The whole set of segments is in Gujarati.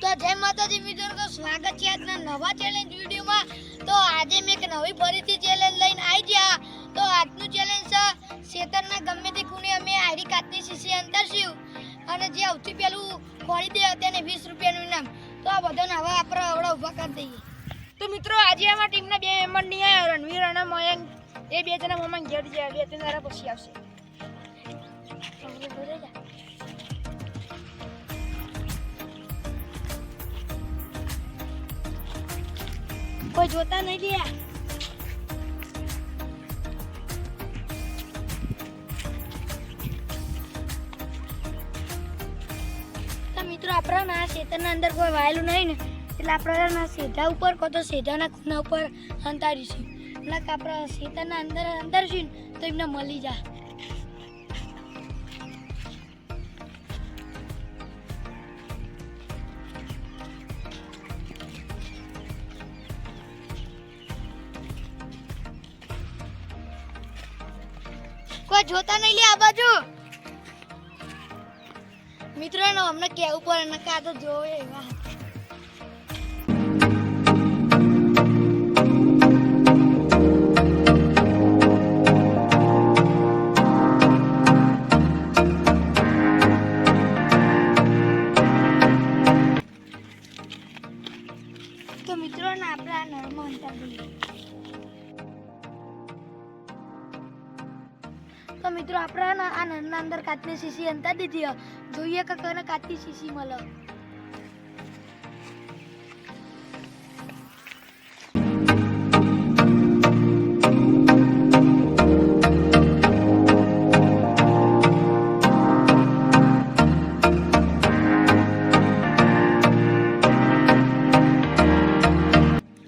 તો જય માતાજી મિત્રો, તો સ્વાગત છે આજના નવા ચેલેન્જ વિડીયોમાં। તો આજે મેં એક નવી ફરીથી ચેલેન્જ લઈને આવી ગયા। તો આજનું ચેલેન્જ છે શેતરના ગમે તે ખૂણે અમે આયરી કાચની શીશી અંતરશું અને જે સૌથી પહેલું ખોલી દે તેને 20 રૂપિયાનું ઇનામ। તો આ બધાને હવે આપણે આવડા ઊભા કરી દઈએ। તો મિત્રો આજે અમારા ટીમના બે મેમ્બર નહીં આવ્યા, રણવીર અને મયંક। એ બે જણા મમ્મા ઘેર ગયા, 2-3 દાડા પછી આવશે। કોઈ જોતા નહીં લ્યા। તો મિત્રો આપણે ના ખેતરના અંદર કોઈ વાયેલું નહીં ને, એટલે આપણે ના સીધા ઉપર કો તો સીધાના ખૂણા ઉપર અંતારીશું। એટલે કે આપણે ખેતરના અંદર અંતરશું ને તો એમને મળી જાય। કોઈ જોતા નહીં લે આ બાજુ। મિત્રો નો અમને કેવું પડે ને કા તો જોવે એવા। તો મિત્રો ને આપણે આ નળમાં અંતર દઈએ। તો મિત્રો આપણે આ નળના અંદર કાચની શીશી અંતર દીધી। જોઈએ કે કને કાચની શીશી મળે।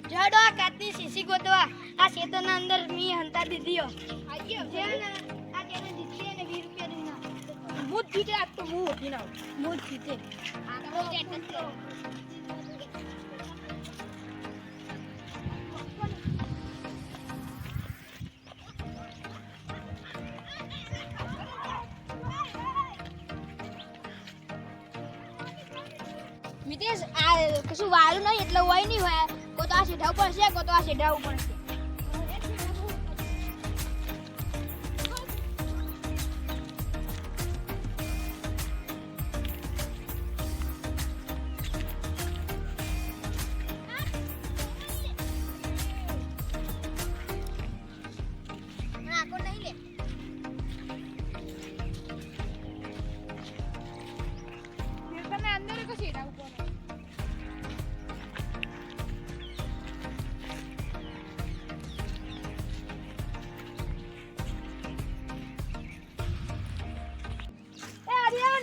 જડો કાચની શીશી ગોતવા આ ખેતરના અંદર મી અંતર દીધી। મૂત જીતે આજ તો હું ઉઠી ના મૂત જીતે। મિતેશ આ કશું વાળું નહીં એટલે હોય નહીં હોય, કો તો આ સીધા ઉપર છે, કો તો આ સીધા ઉપર છે।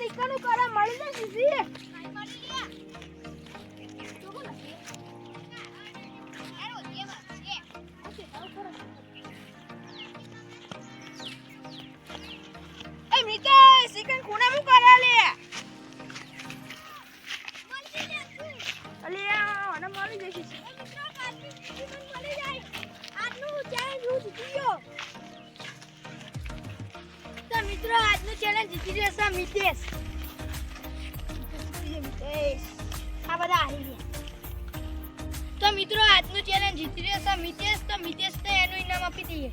નિકનું કરે મળી જાય સીધી એ મિકે સિકન ખૂણે મુ કરે લે અલિયા અને મળી જાય સીધી મિત્રો કાચી સિકન મળી જાય। આજનું ચેલેન્જ હું જીતી ગયો। તો મિત્રો આજનું ચેલેન્જ જીતી જશે મિતેશ। આ બધા હારી ગયા। તો મિત્રો આજનું ચેલેન્જ જીતી જશે મિતેશ। તો મિતેશ તો એનું ઇનામ આપી દઈએ।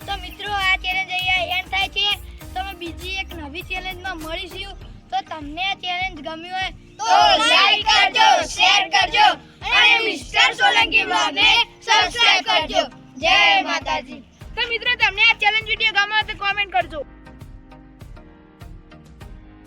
તો મિત્રો આ ચેલેન્જ અહીંયા એન્ડ થાય છે। તમે બીજી એક નવી ચેલેન્જમાં મળીશું। તો તમને આ ચેલેન્જ ગમ્યું હોય તો લાઈક કરજો, શેર કરજો અને મિસ્ટર સોલંકી બ્લોગને સબસ્ક્રાઇબ કરજો। જય માતાજી। તો મિત્રો તમને આ ચેલેન્જ વિડિયો ગમ્યો તો કોમેન્ટ કરજો।